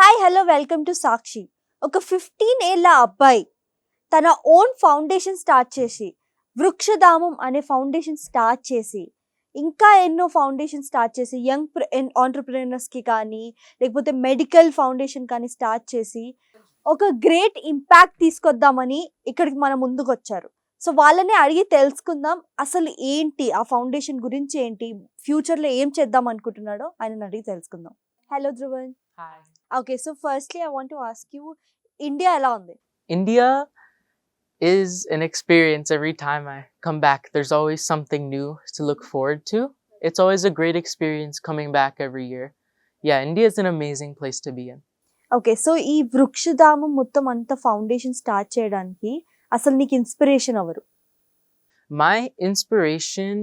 Hi hello welcome to సాక్షి. ఒక 15 ఏళ్ల అబ్బాయి తన ఓన్ ఫౌండేషన్ స్టార్ట్ చేసి వృక్షధామం అనే ఫౌండేషన్ స్టార్ట్ చేసి ఇంకా ఎన్నో ఫౌండేషన్ స్టార్ట్ చేసి యంగ్ ఆంటర్ప్రెన్యూర్స్కి కానీ లేకపోతే మెడికల్ ఫౌండేషన్ కానీ స్టార్ట్ చేసి ఒక గ్రేట్ ఇంపాక్ట్ తీసుకొద్దామని ఇక్కడికి మన ముందుకు వచ్చారు. సో వాళ్ళని అడిగి తెలుసుకుందాం అసలు ఏంటి ఆ ఫౌండేషన్ గురించి, ఏంటి ఫ్యూచర్లో ఏం చేద్దాం అనుకుంటున్నాడో ఆయన అడిగి తెలుసుకుందాం. Hello Dhruvan. Hi. Okay, so firstly, I want to ask you, India ఎలా ఉంది? India is an experience every time I come back. There's always something new to look forward to. It's always a great experience coming back every year. Yeah, India is an amazing place to be in. Okay, so ఈ వృక్షధామం మొత్తం అంత foundation start చేయడానికి అసలు నీకు inspiration ఎవరు? My inspiration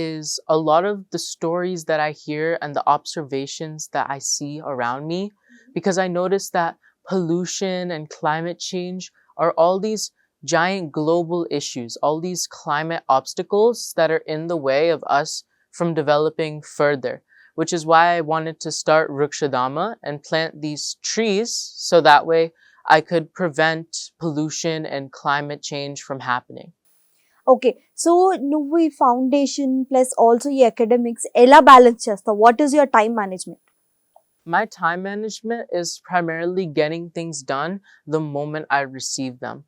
is a lot of the stories that I hear and the observations that I see around me, because I notice that pollution and climate change are all these giant global issues, all these climate obstacles that are in the way of us from developing further, which is why I wanted to start VrukshaDhama and plant these trees so that way I could prevent pollution and climate change from happening. Okay, so నువ్వు ఈ foundation plus also ఈ academics ఎలా balance చేస్తావు? What is your time management? My time management is primarily getting things done the moment I receive them,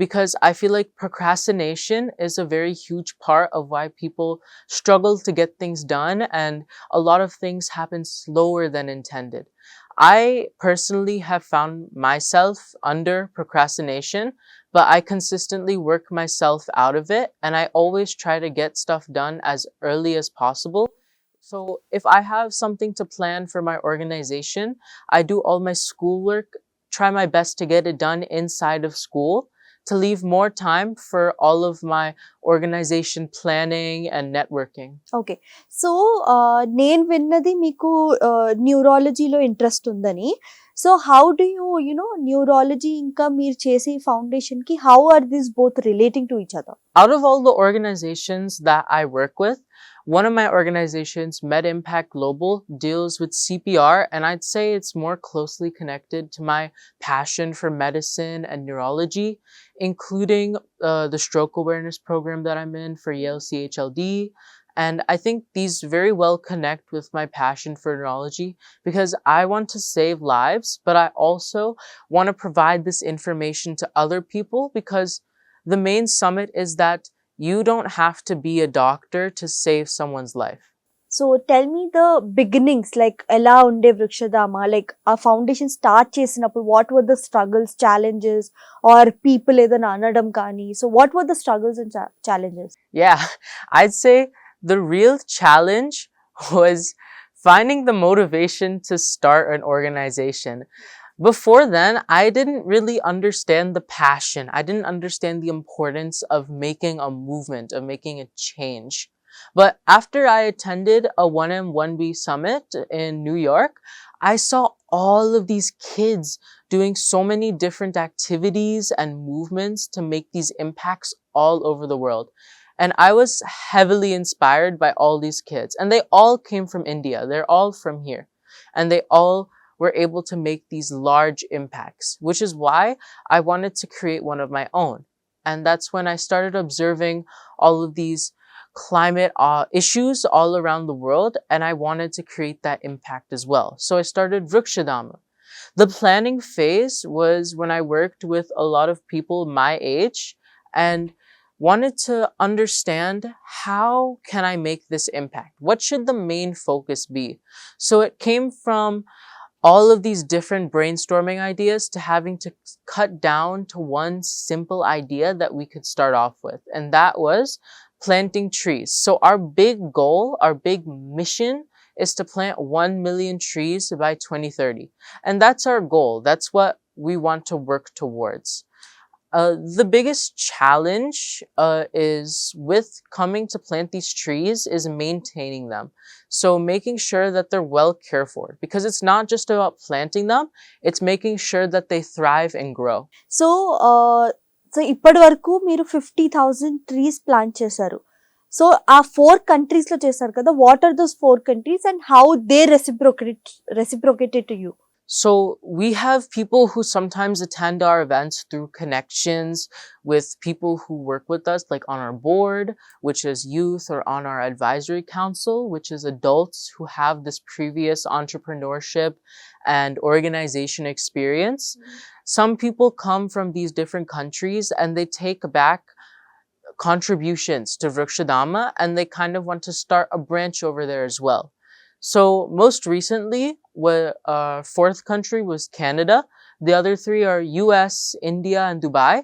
because I feel like procrastination is a very huge part of why people struggle to get things done, and a lot of things happen slower than intended. I personally have found myself under procrastination, but I consistently work myself out of it, and I always try to get stuff done as early as possible. So if I have something to plan for my organization, I do all my schoolwork, try my best to get it done inside of school, to leave more time for all of my organization planning and networking. Okay, so నేను విన్నది మీకు న్యూరాలజీలో interest ఉందని. So how do you neurology ఇంకా మీరు చేసే ఫౌండేషన్కి how are this both relating to each other? Out of all the organizations that I work with, one of my organizations, Med Impact Global, deals with CPR, and I'd say it's more closely connected to my passion for medicine and neurology, including the stroke awareness program that I'm in for Yale CHLD. And I think these very well connect with my passion for neurology, because I want to save lives, but I also want to provide this information to other people, because the main summit is that you don't have to be a doctor to save someone's life. So tell me the beginnings, like ఎలా ఉండే Vrukshadhama, like ఆ foundation start చేసినప్పుడు what were the struggles, challenges, are people ఏదైనా అనడం కానీ, so what were the struggles and challenges? Yeah, I'd say the real challenge was finding the motivation to start an organization. Before then, I didn't really understand the passion. I didn't understand the importance of making a movement, of making a change. But after I attended a 1M1B summit in New York, I saw all of these kids doing so many different activities and movements to make these impacts all over the world. And I was heavily inspired by all these kids. And they all came from India. They're all from here. And they all were able to make these large impacts, which is why I wanted to create one of my own. And that's when I started observing all of these climate issues all around the world, and I wanted to create that impact as well. So I started VrukshaDhama. The planning phase was when I worked with a lot of people my age and wanted to understand, how can I make this impact? What should the main focus be? So it came from all of these different brainstorming ideas to having to cut down to one simple idea that we could start off with, and that was planting trees. So our big goal, our big mission is to plant 1 million trees by 2030. And that's our goal. That's what we want to work towards. The biggest challenge is with coming to plant these trees is maintaining them. So making sure that they're well cared for, because it's not just about planting them, it's making sure that they thrive and grow. So ఇప్పటి వరకు మీరు 50,000 trees plant చేశారు. So ఆ 4 కంట్రీస్లో చేశారు కదా, what are those 4 countries and how they reciprocated to you? So we have people who sometimes attend our events through connections with people who work with us, like on our board, which is youth, or on our advisory council, which is adults who have this previous entrepreneurship and organization experience. Some people come from these different countries and they take back contributions to VrukshaDhama, and they kind of want to start a branch over there as well. So most recently, fourth country was Canada. The other three are US, India, and Dubai.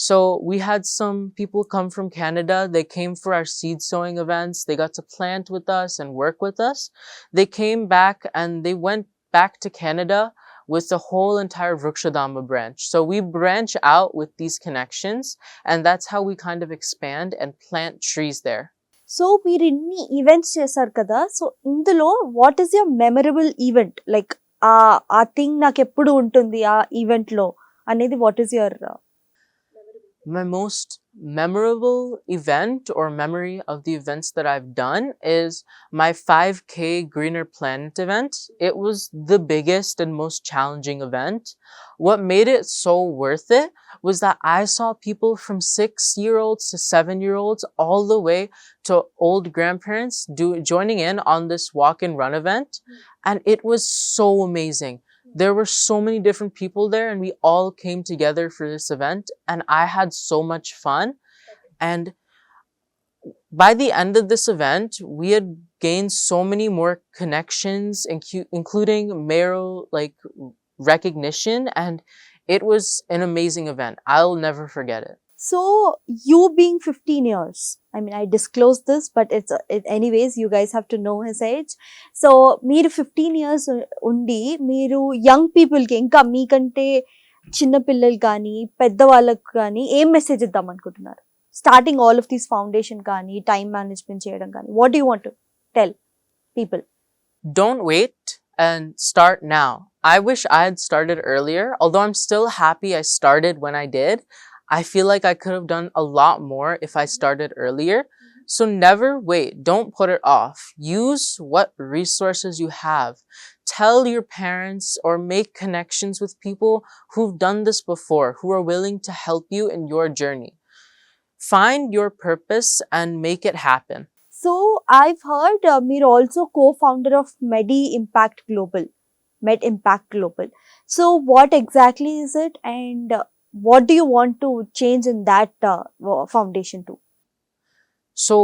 So we had some people come from Canada. They came for our seed sowing events. They got to plant with us and work with us. They came back and they went back to Canada with the whole entire VrukshaDhama branch. So we branch out with these connections, and that's how we kind of expand and plant trees there. So మీరు ఇన్ని events చేశారు కదా, so ఇందులో what is your memorable event, like ఆ thing నాకు ఎప్పుడు ఉంటుంది ఆ ఈవెంట్ లో అనేది, what is your My most memorable event or memory of the events that I've done is my 5K Greener Planet event. It was the biggest and most challenging event. What made it so worth it was that I saw people from 6-year-olds to 7-year-olds all the way to old grandparents joining in on this walk and run event. And it was so amazing. There were so many different people there, and we all came together for this event, and I had so much fun. And by the end of this event, we had gained so many more connections, including mayoral recognition, and it was an amazing event. I'll never forget it. So you being 15 years, I mean I disclose this but anyways you guys have to know his age. So మీరు 15 years ఉండి మీరు young పీపుల్కి, ఇంకా మీకంటే చిన్న పిల్లలు కానీ పెద్దవాళ్ళకు కానీ ఏం మెసేజ్ ఇద్దాం అనుకుంటున్నారు? Starting all of these foundation కానీ టైం మేనేజ్మెంట్ చేయడం కానీ, what you want to tell people? Don't wait and start now. I wish I had started earlier. Although I'm still happy I started when I did, I feel like I could have done a lot more if I started earlier. So never wait. Don't put it off. Use what resources you have. Tell your parents or make connections with people who've done this before, who are willing to help you in your journey. Find your purpose and make it happen. So I've heard మీరు also co-founder of Med Impact Global. So what exactly is it, and what do you want to change in that foundation too? So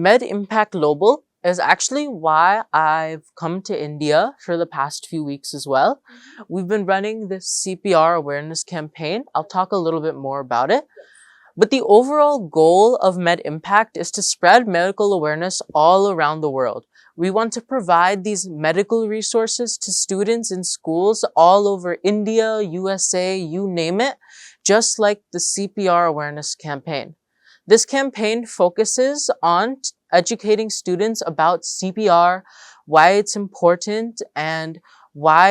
Med Impact Global is actually why I've come to India for the past few weeks as well. We've been running this CPR awareness campaign. I'll talk a little bit more about it. But the overall goal of Med Impact is to spread medical awareness all around the world. We want to provide these medical resources to students in schools all over India, USA, you name it, just like the CPR awareness campaign. This campaign focuses on educating students about CPR, why it's important, and why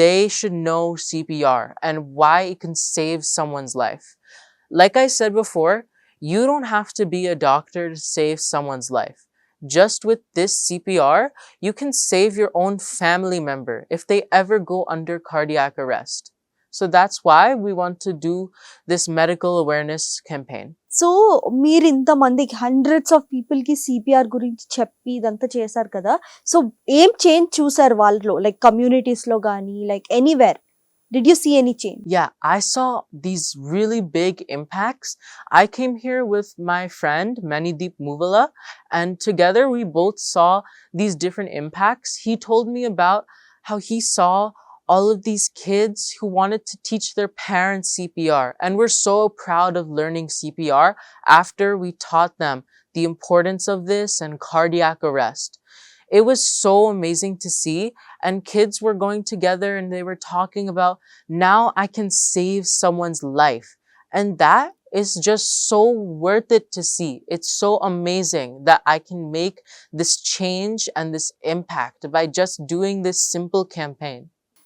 they should know CPR, and why it can save someone's life. Like I said before, you don't have to be a doctor to save someone's life. Just with this CPR, you can save your own family member if they ever go under cardiac arrest. So that's why we want to do this medical awareness campaign. So మీరు ఇంతమందికి hundreds of పీపుల్కి CPR గురించి చెప్పి ఇదంతా చేశారు కదా, so ఏం change చూసారు వాళ్ళలో, లైక్ కమ్యూనిటీస్లో కానీ like anywhere? Did you see any change? Yeah, I saw these really big impacts. I came here with my friend, Manideep Muvala, and together we both saw these different impacts. He told me about how he saw all of these kids who wanted to teach their parents CPR, and we're so proud of learning CPR after we taught them the importance of this and cardiac arrest. It was so amazing to see, and kids were going together and they were talking about, now I can save someone's life. And that is just so worth it to see. It's so amazing that I can make this change and this impact by just doing this simple campaign.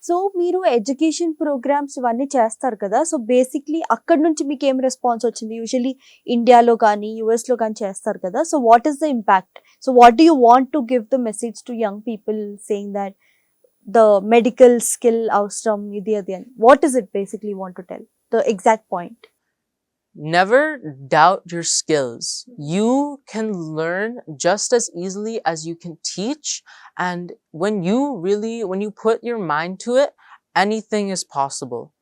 So మీరు education programmes ఇవన్నీ చేస్తారు కదా, so basically అక్కడ నుంచి మీకు ఏం response వచ్చింది? Usually ఇండియాలో కానీ యుఎస్లో కానీ చేస్తారు కదా, so what is the impact? So what do you want to give the message to young people saying that the medical skill avasram idi adi ani. What is it basically you want to tell? The exact point. Never doubt your skills. You can learn just as easily as you can teach. And when you put your mind to it, anything is possible.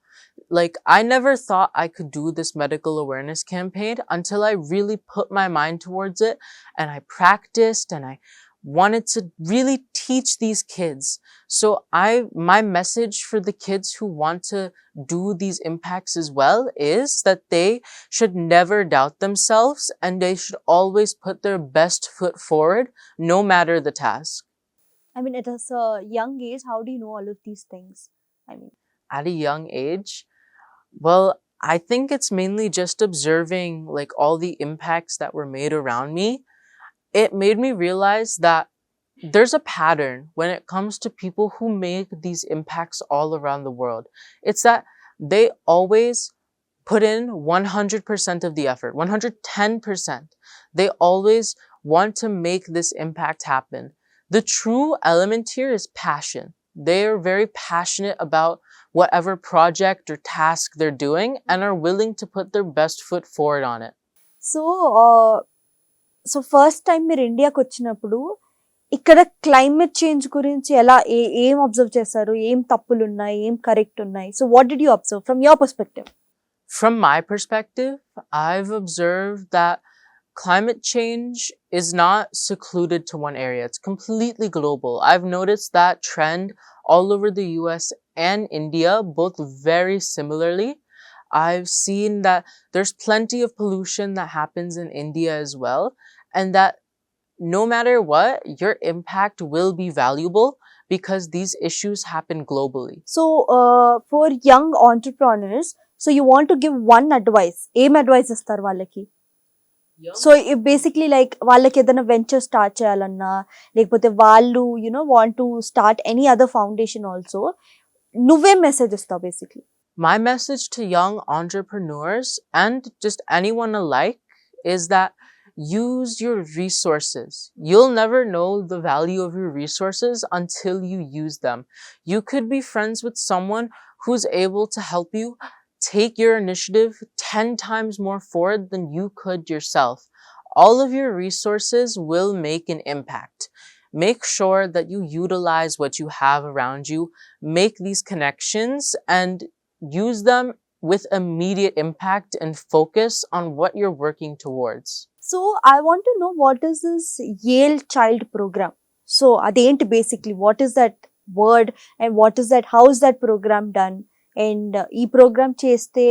Like, I never thought I could do this medical awareness campaign until I really put my mind towards it and I practiced and I wanted to really teach these kids. So my message for the kids who want to do these impacts as well is that they should never doubt themselves and they should always put their best foot forward, no matter the task. I mean, at a young age, how do you know all of these things? I mean, At a young age, well, I think it's mainly just observing like all the impacts that were made around me. It made me realize that there's a pattern when it comes to people who make these impacts all around the world. It's that they always put in 100% of the effort, 110%. They always want to make this impact happen. The true element here is passion. They are very passionate about whatever project or task they're doing and are willing to put their best foot forward on it. so so first time మీరు ఇండియాకి వచ్చినప్పుడు ఇక్కడ climate change గురించి ఎలా ఏం observe చేశారు, ఏం తప్పులు ఉన్నాయి, ఏం కరెక్ట్ ఉన్నాయి? So what did you observe from your perspective? From my perspective, I've observed that climate change is not secluded to one area. It's completely global. I've noticed that trend all over the US and India, both very similarly. I've seen that there's plenty of pollution that happens in India as well, and that no matter what, your impact will be valuable because these issues happen globally. So for young entrepreneurs, so you want to give one advice, ఏం advice ఇస్తారు వాళ్ళకి? So basically like వాళ్ళకి ఏదైనా venture start చేయాలన్నా, లేకపోతే వాళ్ళు want to start any other foundation also, నువ్వేం message ఇస్తావు basically? My message to young entrepreneurs and just anyone alike is that use your resources. You'll never know the value of your resources until you use them. You could be friends with someone who's able to help you take your initiative 10 times more forward than you could yourself. All of your resources will make an impact. Make sure that you utilize what you have around you, make these connections, and use them with immediate impact and focus on what you're working towards. So I want to know what is this Yale child program. So అదేంటి basically, what is that word and what is that, how is that program done, and ఈ program చేస్తే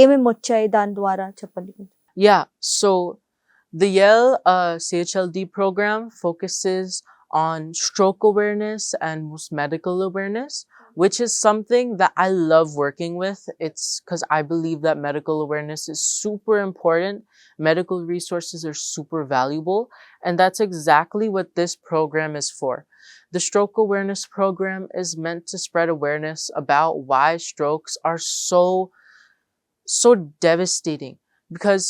ఏమేమి వచ్చాయి దాని ద్వారా చెప్పండి. Yeah, so the Yale CHLD program focuses on stroke awareness and most medical awareness, which is something that I love working with. It's because I believe that medical awareness is super important. Medical resources are super valuable, and that's exactly what this program is for. The stroke awareness program is meant to spread awareness about why strokes are so devastating, because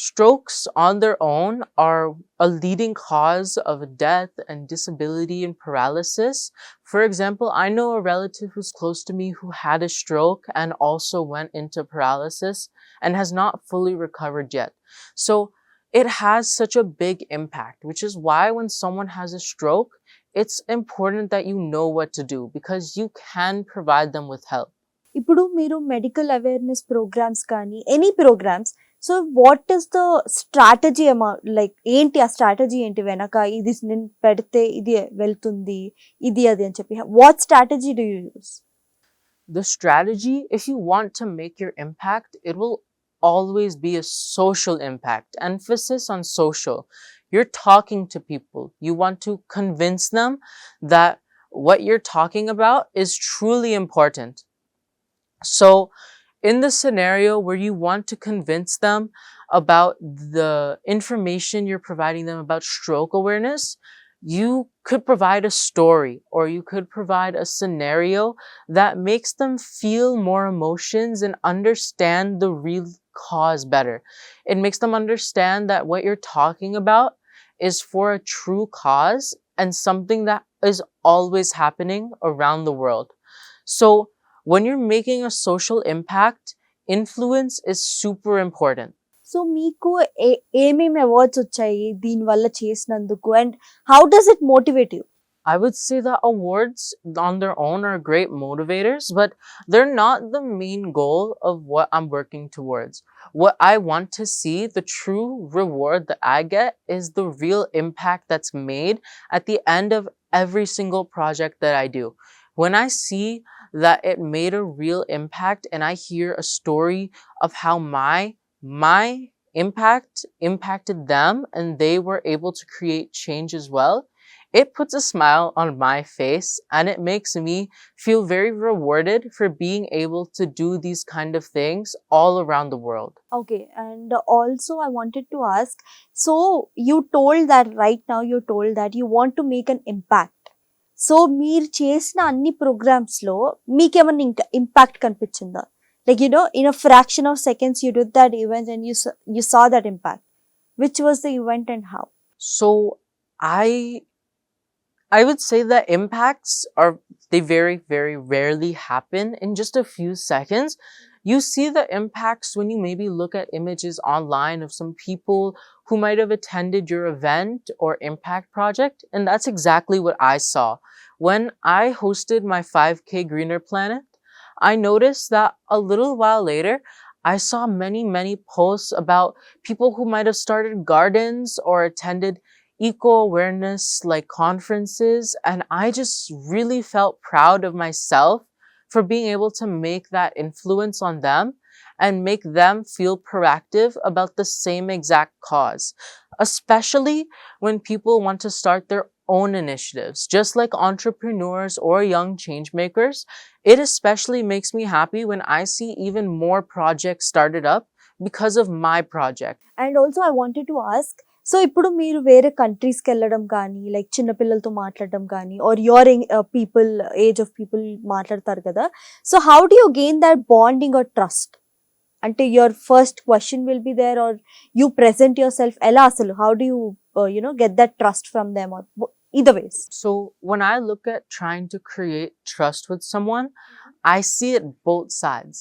strokes on their own are a leading cause of death and disability and paralysis. For example, I know a relative who's close to me who had a stroke and also went into paralysis and has not fully recovered yet. So it has such a big impact, which is why when someone has a stroke, it's important that you know what to do because you can provide them with help. ఇప్పుడు మీరు medical awareness programs కానీ any programs, so what is the strategy, like ఏంటి ఆ strategy ఏంటి వెనక, ఇది నేను పెడితే ఇది వెళ్తుంది, ఇది అది అని చెప్పి, what strategy do you use? The strategy, if you want to make your impact, it will always be a social impact. Emphasis on social. You're talking to people. You want to convince them that what you're talking about is truly important. So in the scenario where you want to convince them about the information you're providing them about stroke awareness, you could provide a story or you could provide a scenario that makes them feel more emotions and understand the real cause better. It makes them understand that what you're talking about is for a true cause and something that is always happening around the world. So when you're making a social impact, influence is super important. So మీకు ఏమేమి awards వచ్చాయి దీనివల్ల చేసినందుకు, and how does it motivate you? I would say that awards on their own are great motivators, but they're not the main goal of what I'm working towards. What I want to see, the true reward that I get, is the real impact that's made at the end of every single project that I do. When I see that it made a real impact and I hear a story of how my impact impacted them and they were able to create change as well, it puts a smile on my face and it makes me feel very rewarded for being able to do these kind of things all around the world. Okay, and also I wanted to ask, so you told that right now, you told that you want to make an impact. So మీరు చేసిన అన్ని programmes లో మీకేమన్నా ఇంకా impact కనిపించిందా? Like in a fraction of seconds you did that event and you saw that impact. Which was the event and how? So I would say that impacts they very, very rarely happen in just a few seconds. You see the impacts when you maybe look at images online of some people who might have attended your event or impact project. And that's exactly what I saw. When I hosted my 5K Greener Planet, I noticed that a little while later, I saw many, many posts about people who might have started gardens or attended eco-awareness like conferences. And I just really felt proud of myself for being able to make that influence on them and make them feel proactive about the same exact cause, especially when people want to start their own initiatives, just like entrepreneurs or young change makers. It especially makes me happy when I see even more projects started up because of my project. And also I wanted to ask, so ఇప్పుడు మీరు వేరే కంట్రీస్కి వెళ్ళడం కానీ, like చిన్నపిల్లలతో మాట్లాడడం కానీ, or your people age of people మాట్లాడతారు కదా, so how do you gain that bonding or trust? అంటే your first question will be there or you present yourself ఎలా అసలు? How do you get that trust from them, or either ways? So when I look at trying to create trust with someone, I see it both sides.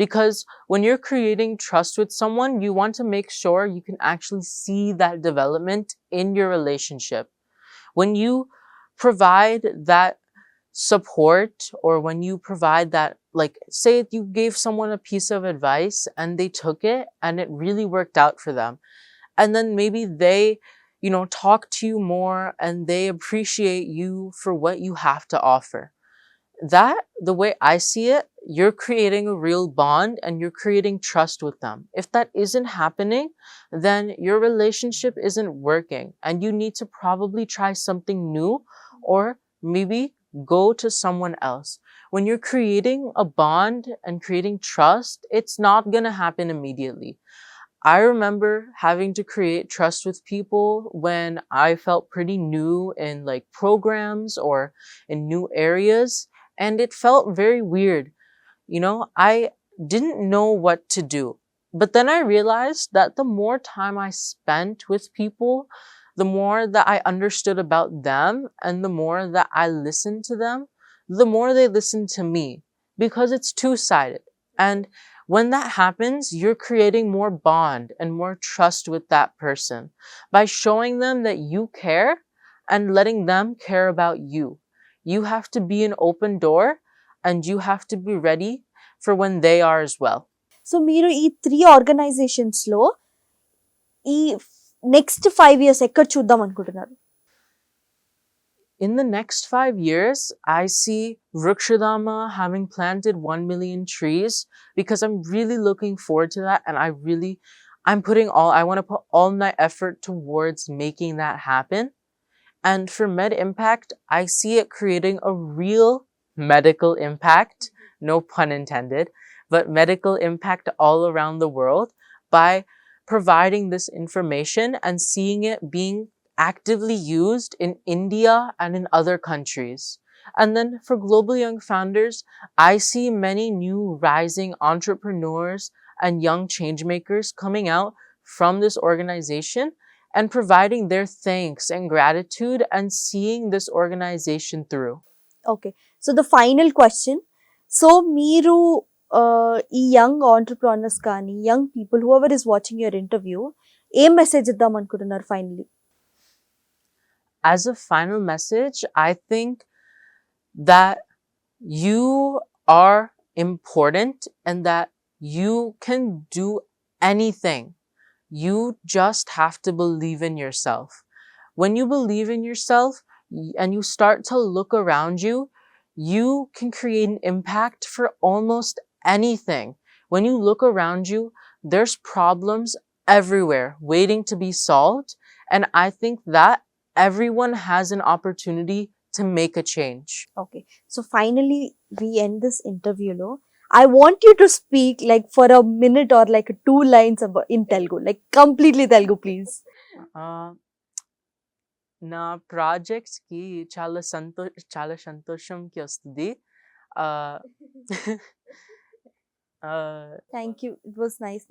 Because when you're creating trust with someone, you want to make sure you can actually see that development in your relationship. When you provide that support, or when you provide that, like, say you gave someone a piece of advice and they took it and it really worked out for them. And then maybe they, talk to you more and they appreciate you for what you have to offer. That, the way I see it, you're creating a real bond and you're creating trust with them. If that isn't happening, then your relationship isn't working and you need to probably try something new or maybe go to someone else. When you're creating a bond and creating trust, it's not gonna happen immediately. I remember having to create trust with people when I felt pretty new in like programs or in new areas, and it felt very weird. I didn't know what to do. But then I realized that the more time I spent with people, the more that I understood about them and the more that I listened to them, the more they listened to me, because it's two-sided. And when that happens, you're creating more bond and more trust with that person by showing them that you care and letting them care about you. You have to be an open door and you have to be ready for when they are as well. So మీరు ఈ 3 organisations లో ఈ next 5 years ఎక్కడ చూద్దాం అనుకుంటున్నారు? In the next 5 years, I see VrukshaDhama having planted 1 million trees, because I'm really looking forward to that. And I want to put all my effort towards making that happen. And for Med Impact, I see it creating a real medical impact, no pun intended, but medical impact all around the world by providing this information and seeing it being actively used in India and in other countries. And then for Global Young Founders, I see many new rising entrepreneurs and young change makers coming out from this organization and providing their thanks and gratitude and seeing this organization through. Okay. So the final question. So మీరు ఈ young entrepreneurs కానీ, young people whoever is watching your interview ఏం message ఇద్దాం అనుకుంటున్నారు finally? As a final message, I think that you are important and that you can do anything. You just have to believe in yourself. When you believe in yourself and you start to look around you, you can create an impact for almost anything. When you look around you, there's problems everywhere waiting to be solved. And I think that everyone has an opportunity to make a change. Okay. So finally we end this ఇంటర్వ్యూలో I want you to speak like for a minute or like 2 lines in Telugu, like completely Telugu please. Uh, నా ప్రాజెక్ట్స్‌కి చాలా సంతోషంకి వస్తది. Ah, ah thank you. It was nice.